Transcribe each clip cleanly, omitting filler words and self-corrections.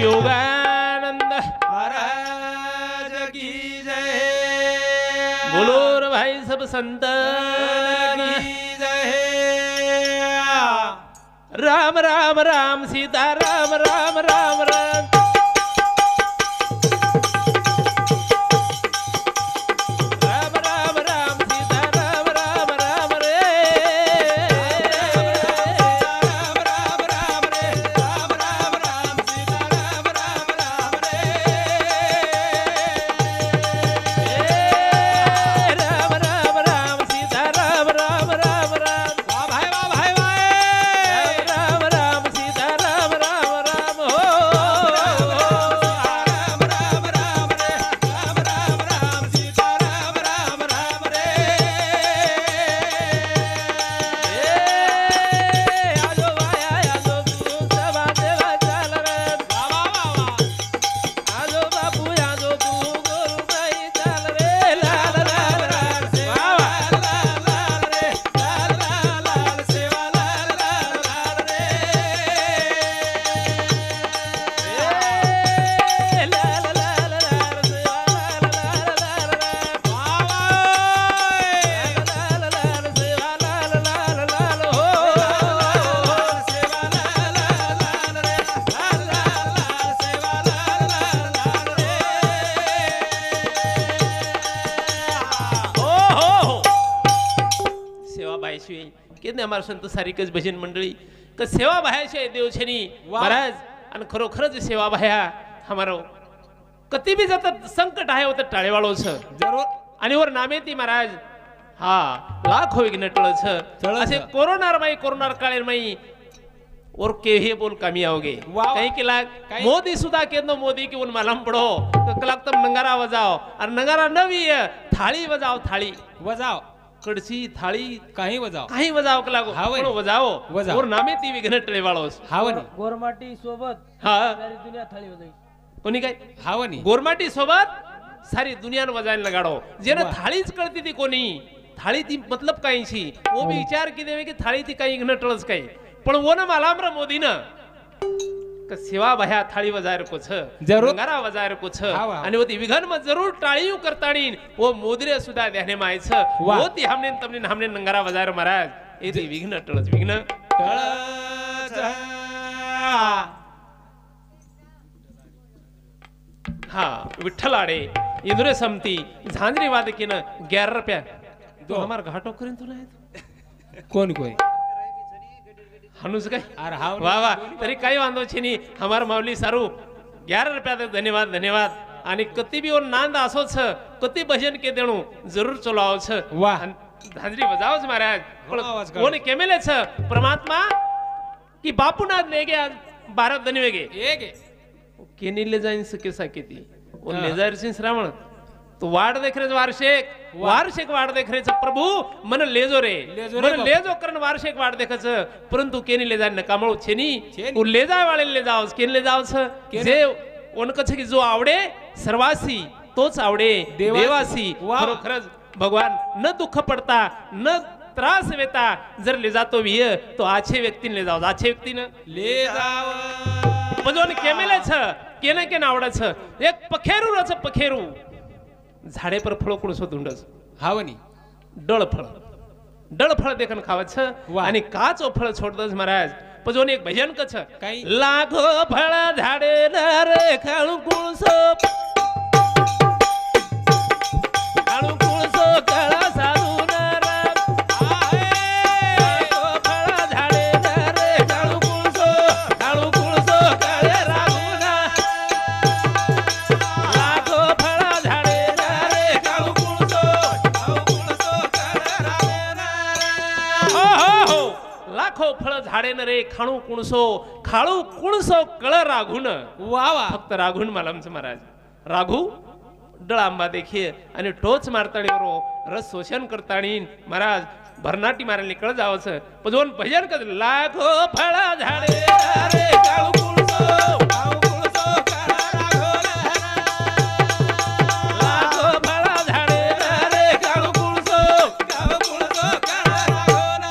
योगानंद महाराज की जय। बोलो रे भाई सब संत की जय। राम राम राम सीता राम राम राम राम हमारा संत सारिकच भजन मंडळी का सेवा भायाशे देवछनी महाराज आणि खरोखरच सेवा भाया हमारो कती भी जात संकट आहे होत टाळेवाळो छ जरूर आणि वर नामे ती महाराज हा लाख होई न टळ छ असे कोरोना काळे मई और के हे बोल कमी आओगे कहीं के लाग मोदी सुधा के नो मोदी की उन मालूम पड़ो कलाक तुम नंगारा बजाओ और नंगारा नवी थाली बजाओ थाली वजाओ कड़ची थाली काही वजाव कलागो हावो वजाओ और नामे ती विघ्न टळेवाळो हावनी गोरमाटी सोबत हा सारी दुनिया थाळी वाजवी कोणी काय हावनी गोरमाटी सोबत सारी दुनिया वजायला लगाडो जेना थाळीच कळती ती कोणी थाळी ती मतलब काहीशी वो भी विचार की देवे की थाळी ती काही इग्न टळच काही पण वो न मालामर मोदी न का सेवा भया थाळी वजायर को छ जरूर गंगारा वजायर को छ आणि वो ती विघन में जरूर टाळीयू करताणी वो मोदरे सुधा ध्याने माय छ वो ती हमने नंगारा वजायर महाराज ए ती विघ्न टळच विघ्न टळच हा विठ्ठल आडे इंद्रे समती झांजरी वादकीन 11 रुपया तो हमार घाटो करीन तुला कोण कोई हनुस काय अरे हाव वाह वाह तरी काही वांदो छे नी हमार माऊली सारू 11 रुपया दे धन्यवाद धन्यवाद आणि कती भी और नांद असो छ कती भजन के देणू जरूर चलाओ छ वाह झांजरी बजाओ छ महाराज कोण केमेले छ परमात्मा की बापूनाथ ले गया भारत दनिवेगे एक केनी ले जाईन सके साकेती और ले जायर सिंह श्रावण तो वाड देख रे वार्षिक वाड देख रे प्रभु मन लेजो रे मन लेजो करन वार्षिक वाड देखच परंतु केनी ले जाय नकामळो छेनी और ले जाय वाले ले जाओ केन ले जाओ छ जे उनक छ की जो आवडे सर्वासी तोच आवडे देवासी खरोखरच भगवान न दुःख पडता न त्रास वेता जर ले जातो विय तो आछे व्यक्तीने ले जाओ आछे व्यक्तीने ले जाव मजोन केमेले छ केने केन आवड छ एक पखेरू रच पखेरू झाडे पर फळो कुणसो धुंडस हावनी डळ फळ देखन खावत छ आणि काचो फळ छोडदस महाराज पजोन एक भजन कछ काही लाखो फळ झाडे नर खाळू कुणसो कळा साधू नर लाखो फळ झाडे नर खाळू कुणसो कळे रागुना लाखो फळ झाडे नर खाळू कुणसो कळे रागुना हो लाखो फळ झाडे नरे खाणू कुणसो कळ राघुन वा वा फक्त राघुन मालमच महाराज राघू डळ आंबा देखीये आणि टोच मारताणी बरो रस शोषण करताणी महाराज भरनाटी मारायला निकळ जावच पण भजन कर लाखो फळ झाडे रे काळू कुणसो कळा राघुन लाखो फळ झाडे रे काळू कुणसो कळा राघुन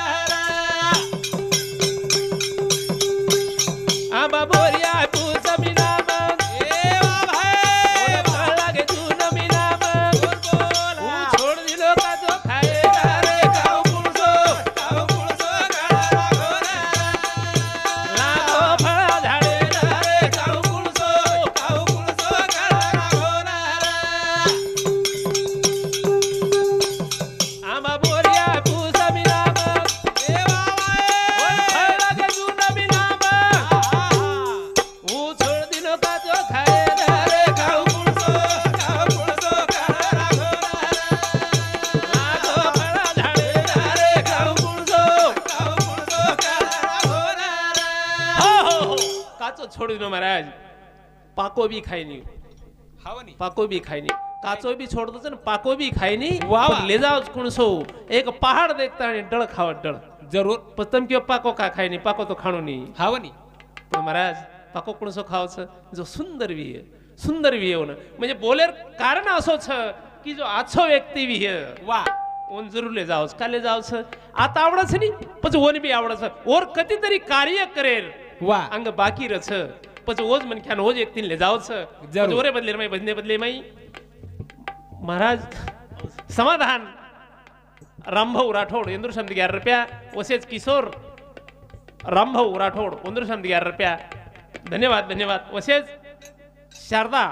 आंबा बोरिया तू समिना નો મહારાજ પાકો બી ખાય નહીં હાવની પાકો બી ખાય નહીં કાચો બી છોડ દો છે ને પાકો બી ખાય નહીં વાહ, વાહ. પણ ले जाओ कुणसो एक पहाड़ देखता है डळ खावा डळ જરૂર पण તમે કયો પાકો કા ખાય નહીં પાકો તો ખાણો નહીં હાવની पण महाराज पाको कुणसो खावचं जो सुंदर विये होणं म्हणजे बोलेर कारण असो छ की जो आछो व्यक्ती विये वा ओन जरूर ले जावच काले जावच आता आवडच नाही पण ओन बी आवडच और कितीतरी कार्य करेल वा अंग बाकी रच पण ओज मनख्यान ओज व्यक्ती ले जावच जरूर. ओरे बदले माई बदले बदले माई महाराज समाधान रामभाऊ राठोड इंद्र शब्द 11 रुपया वसेच किशोर रामभाऊ राठोड इंद्र शब्द 11 रुपया धन्यवाद धन्यवाद वसेच शारदा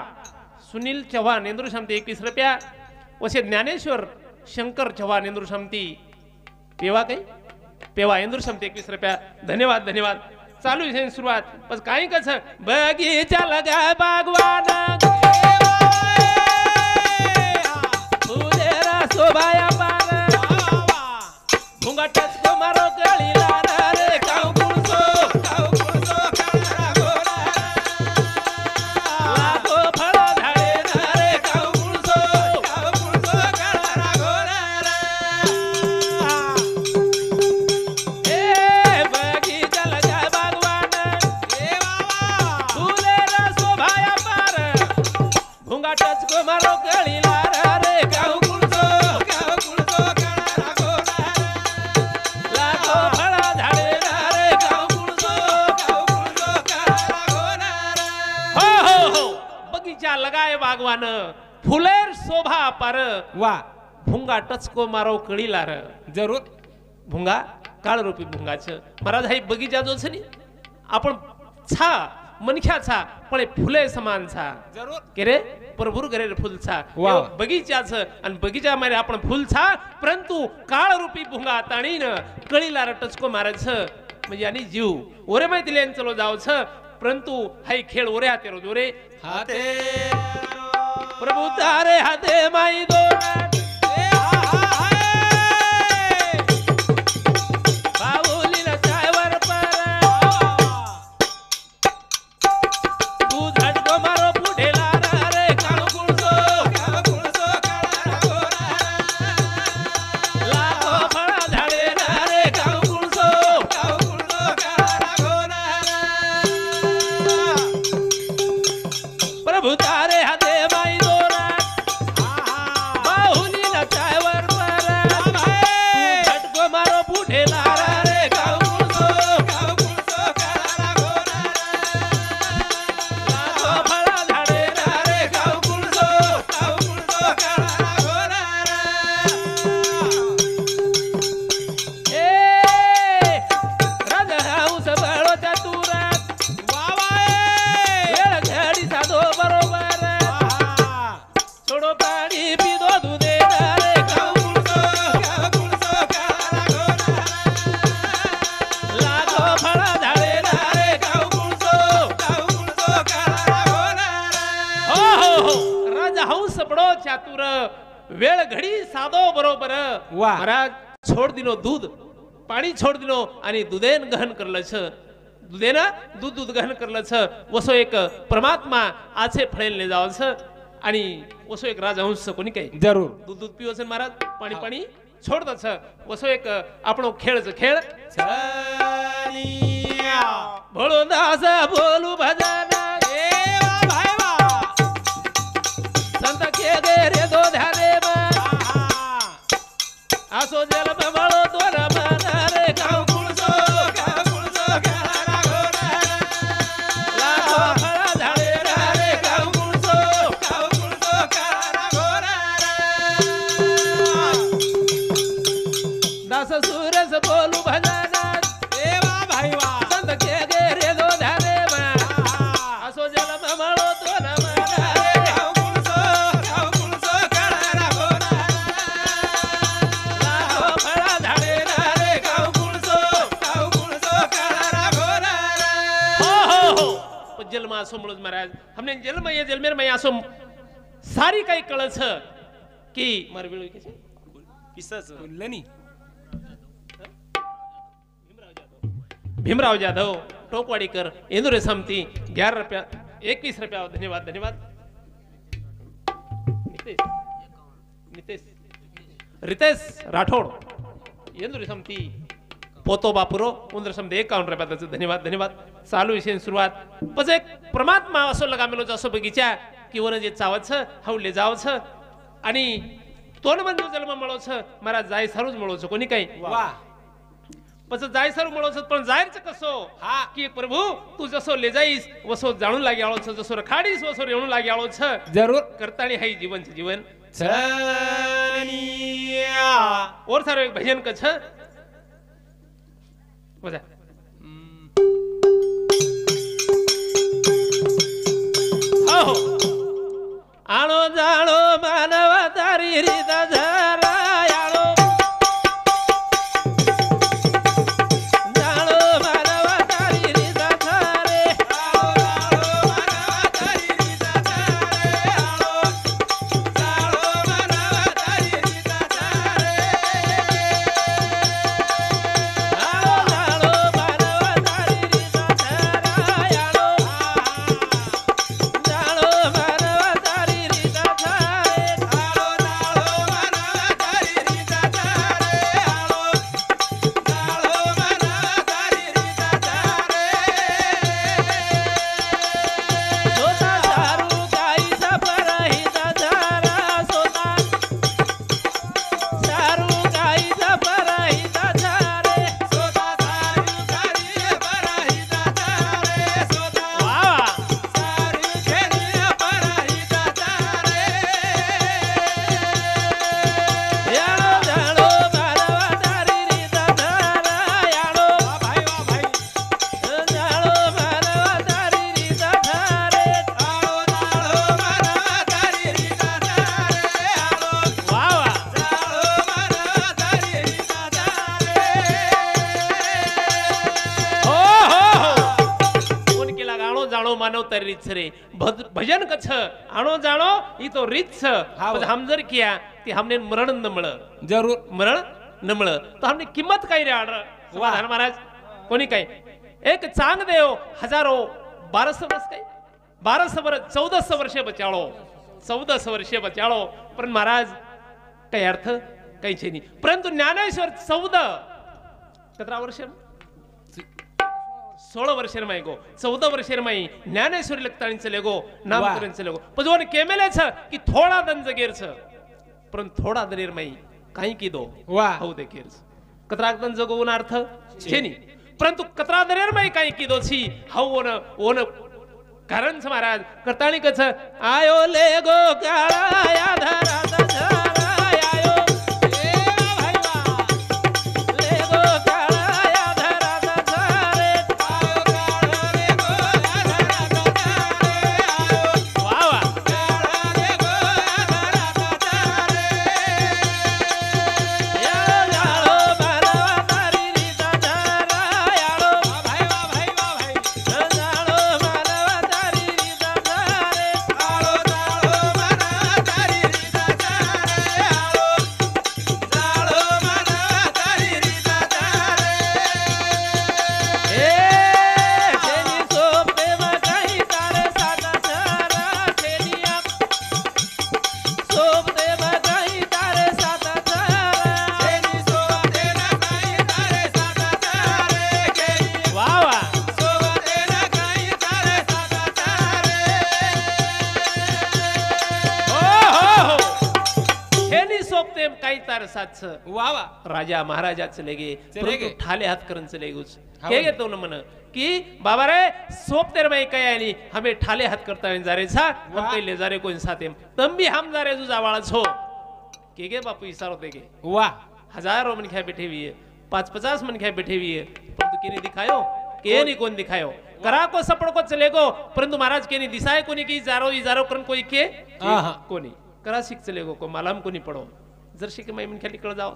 सुनील चव्हाण इंद्र शब्द 21 रुपया वसे ज्ञानेश्वर शंकर चव्हाण इंद्र शब्दी पेवा काही पेवा इंद्र शब्द 21 रुपया धन्यवाद धन्यवाद चालू आहे सुरुवात बस काही कसं बगीचा लगा बागवान फुलेरा शोभाया पार घुंगाटच को मारो गळीला रे काऊ कुळसो काळा गोरा लागो फळ झाडे रे काऊ कुळसो काळा गोरा ए बगीचा लगा बागवान फुलेरा शोभाया पार घुंगाटच को मारो गळीला रे काऊ कुळसो काळा गोरा लागो फळा झाडे रे काऊ कुळसो काळा गोरा हो हो हो बगीचा लगाए बागवान फुलेर शोभा पार वा भुंगा टचको मारो कळीला र જરૂર भुंगा काळ रूपी भुंगाचं महाराज हा बगीचा जो છે ને आपण छा मनख्या छा पण हे फुले समान छा જરૂર के रे प्रभुर घरे फुल छा वाह. एवं बगीचाचं आणि बगीचा मध्ये आपण फुल छा परंतु काळ रूपी भुंगा ताणीन कळीला टचको मारायचं म्हणजे आणि जीव ओरे माहिती लेन चलो जावचं परंतु हाय खेळ ओरे हाते रोज ओरे હાથે प्रभु तारे हाते माई दोरा बाहुलीला चायवर पार तू झटको मारो पुढेला रे काळू कुळसो काळा गोरा लागो फळा झाडे रे काळू कुळसो काळा गोरा प्रभु तारे हाते माई दोरा बाहुलीला चायवर पार तू झटको मारो पुढेला रे काळू कुळसो काळा गोरा लागो फळा झाडे रे काळू कुळसो काळा गोरा ए राजा हाऊस बळो चतुरात वेळ घडी साधो बरोबर छोडो पाणी पिदो दुधे रे काऊ कुळसो काळा गोरा लागो फळा झाडे रे काऊ कुळसो काळा गोरा हो हो हो राजा हंस बडो चातुर वेळ घडी साधो बरोबर वाह. महाराज छोड दिनो दूध पाणी छोड दिनो आणि दुधेन गहन करलं छ दुधेना दूध दूध गहन करलं छ वसो एक परमात्मा आछे फळेलने जावं छ आणि वसो एक राजा हंस कोणी काही જરૂર दूध दूध पिवस महाराज पाणी पाणी छोडत छ वसो एक આપણો खेळच खेळ भोळो दास बोलू भजन संत के गे रे दो ध्याने आसो जल बळो दोर मन रे काऊ कुळसो काळा गोरा लागो फळा झाडे रे काऊ कुळसो काळा गोरा दास सुरस बोलू भजन संत के गे रे दो ध्याने आसो जल बळो दोर मन रे काऊ कुळसो काळा गोरा लागो फळा झाडे रे काऊ कुळसो काळा गोरा हो हो हो पण जन्म असो म्हणून महाराज हमने जन्म ये जन्मेर में असो सारी काही कळच की मार वेळ कशी કિસ્સા બોલની भीमराव जाधव टोकवाडीकर इंदुरे समती 11 रुपया 21 रुपया धन्यवाद धन्यवाद नितेश रितेश राठोड इंदुरे समती पोतो बापुरो उंदर समती 51 रुपयाचं धन्यवाद धन्यवाद चालू विषय सुरुवात पच एक परमात्मा असो लगामेलो जसो बगीचा की वन जे चावत छ हवले जाव छ आणि तोन बंधू जन्म मळो छ मारा जाय सारूच मळो छ कोणी काही वा पच जाय सारू मळो छ पण जायरच कसो हा की प्रभू तू जसो ले जाईस वसो जाणून लागी आळो छ जसो रखाडीस वसो रेवणू लागी आळो छ जरूर करताणी हाई जीवन छ जीवन छनिया और सारो एक भजन क छ बजा हो आळो जाळो मानव तारी रीता झरा आळो जाळो मानव तारी रीता झरे आळो मानवा तारी रीता तारे आळो जाळो मानवा तारी रीता तारे आळो जाळो मानव तारी रीता झरा आळो जाळो मानव तारी रीता झरे आळो जाळो मानवा तारी रीता तारे आळो जाळो मानवा तारी रीता तारे सोता दारू गाईचा परहिता झरा सोता दारू गाईचा परहिता झरे सोता सारी तारी बराहिता तारे सोता वा सारी खेरी बराहिता तारे याळो जाळो मानवा तारी रीता झरा याळो वा भाई जाळो मानवा तारी रीता झरे आळो जाळो मानवा तारी रीता तारे आळो वा वा जाळो मानवा तारी रीता तारे हो हो कोण केला गाणो जाणो मानव तर रीत रे भजन कछ आणो जाणो ही तो रीत छ हाँ। पण हम जर किया ती हमने मरण न मळ जरूर मरण न मळ तो हमने किंमत काय रे आडर समाधान महाराज कोणी काय एक चांग देव हजारो 1200 वर्ष काय 1200 वर्ष 1400 वर्षे बचाळो 1400 वर्षे बचाळो पण महाराज काय अर्थ काही छे नाही परंतु ज्ञानेश्वर 14 कतरा वर्ष 16 वर्षेर माई गो 14 वर्षेर माई ज्ञानेश्वरी लगताणी चले गो नामकरण चले गो पण जोन केमेले छ की थोडा दंज गेर छ परंतु थोडा दरेर माई काही की दो वा हो दे केर कतरा दंज गो ना अर्थ छे नी परंतु कतरा दरेर माई काही की दो छी हौ ओन कारण छ महाराज करताणी कछ आयो ले गो काळा या धराचा झरा आयो ए भाई वा ले गो काळा या धराचा झरे आयो काळा रे गो आधाराचा तारे आयो वा वा काळा रे गो आधाराचा तारे याळो जाळो मानवा तारी रीता झरा याळो वा भाई जाळो मानवा तारी रीता झरे आळो जाळो मानवा तारी रीता तारे आळो जाळो मानवा तारी रीता तारे ए तेनी सोपे मकाई तारे साता झरा तेनिया सोपे मकाई तारे साता झरा तेरी सोबते ना काही तारे साता तारे गेली वा वा सोबते ना काही तारे साता तारे हो तेनी सोपते काही तारे सातच वा वा राजा महाराजा चले गए चले परंतु गए। ठाले हात करून चले गुस हाँ के भाई। घेतो न मन की बाबा रे सोप तेर में कई आली हमें ठाले हात करता है जारे छा हम वाह। कई ले जारे को साथे तम भी हम जारे जुजा वाला छो के गे बापू इशारो देगे वा हजारों मन खाए बैठे हुई है 50 मन खाए बैठे हुई है परंतु के नहीं दिखायो के नहीं कौन दिखायो करा को सपड़ को चले गो परंतु महाराज के नहीं दिसाए कोनी की जारो करन कोई के आहा। कोनी करा शिक चले गो को मालूम कोनी पडो जर शिक मै मन खाली कळ जाओ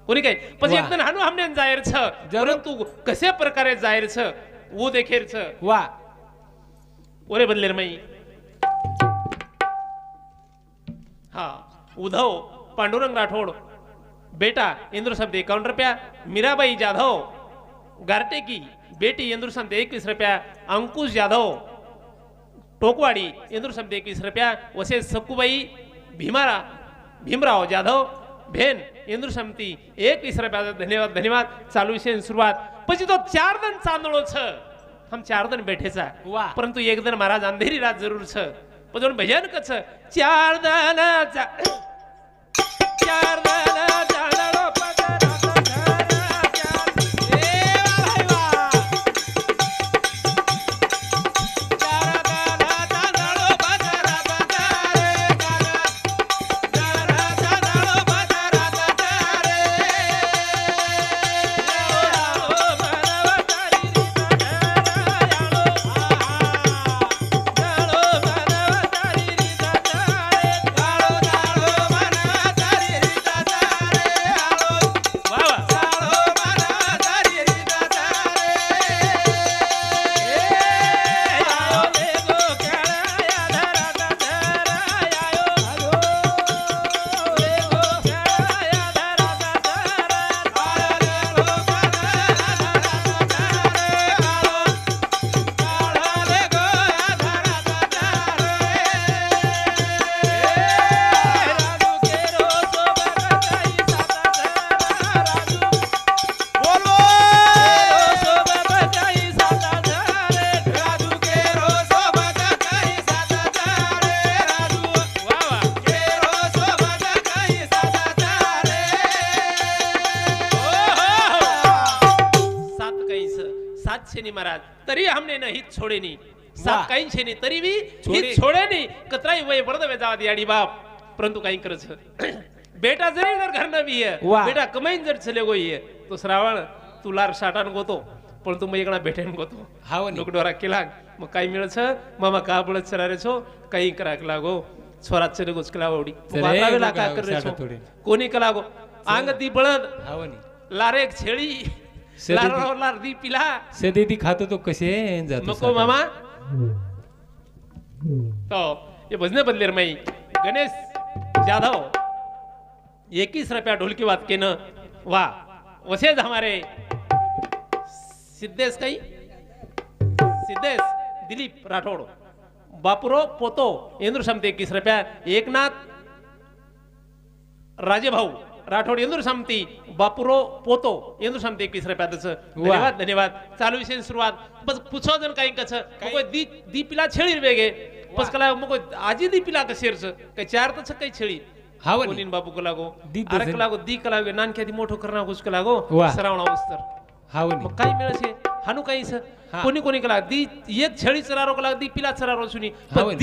कोणी काय पण वाह। एकदम हानू हमने जाहीर छ परंतु कसे प्रकारे जाहीर छ वो देखेर छ वा ओरे बदलेर मई हा उद्धव पांडुरंग राठोड बेटा इंद्र शब्द 51 रुपया मीराबाई जाधव गारटे की बेटी इंदूर समते 21 रुपया अंकुश जाधव टोकवाडी इंदूर समते 21 रुपया वसे सकुबाई भीमराव जाधव भेन इंदूर समती 21 रुपया धन्यवाद धन्यवाद चालू विषय सुरुवात પછી તો 4 દન ચાંદળો છે हम 4 દન બેઠે છે વાહ. પરંતુ એક દન મહારાજ અંધેરી રાત જરૂર છે પછી ભજન કછ 4 દન 4 દન ચાંદળો महाराज तरी हमने न हित छोड़े नहीं सात काही छे नहीं तरी भी हित छोड़े नहीं कतराई वय बळद वेजावा दियाडी बाप परंतु काही करच बेटा जरी जर घर न भी है बेटा कमाईन जर चले गई है तो श्रावण तुलार साटान गोतो परंतु मग एकणा भेटेन गोतो हाव नुकडोरा केला मग काही मिळच मामा का बळद चरारे छो काही कराक लागो छोरात चले गोच कला ओडी वातावेला का करे छो कोणी कलागो आंग ती बळद हावनी लारेक छेळी लार दी पिला से दीदी खातो तो कसे जातो नको मामा तो ये भजने बदले रमाई गणेश जाधव 21 रुपया ढोल की बात के न वाह वैसे हमारे सिद्धेश दिलीप राठौड़ बापुरो पोतो इंद्र समते 21 रुपया एकनाथ राजे भाऊ राठौड़ इंदूर समती बापुरो पोतो इंदूर समती 21 रुपया धन्यवाद धन्यवाद चालू विषय सुरुवात बस पूछो जन काही कछ कोई दी पिला छेळी वेगे बस कला मग आजी दी पिला कशेरच काही चार तछ काही छेळी हाव कोणीन बापू को लागो अरे लागो दी कला नान के दी मोठो करना कुछ को लागो श्रावण अवस्तर हाव मग काही मिळसे हानु काही स कोणी कोणी कला दी एक छेळी चरारो कला दी पिला चरारो सुनी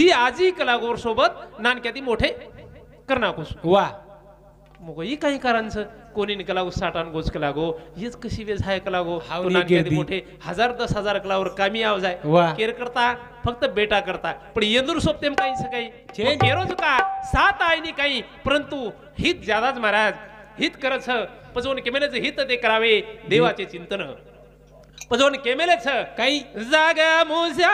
दी आजी कला गोर सोबत नान के दी मोठे करना कुछ वाह मग ही काही कारण कोणी कलागो साठान गोच कलागो हेच कशी वेज हाय कलागो तो नानक्यादी मोठे 1000-10,000 कलावर कामी आव जाय केर करता फक्त बेटा करता पण येंदूर सोपतेम काही सकाळी केरोज का सात आईनी काही परंतु हित ज्यादाच महाराज हित करच पजवून केमेलेच हित ते करावे देवाचे चिंतन पजवून केमेलेच काही जागा मुझ्या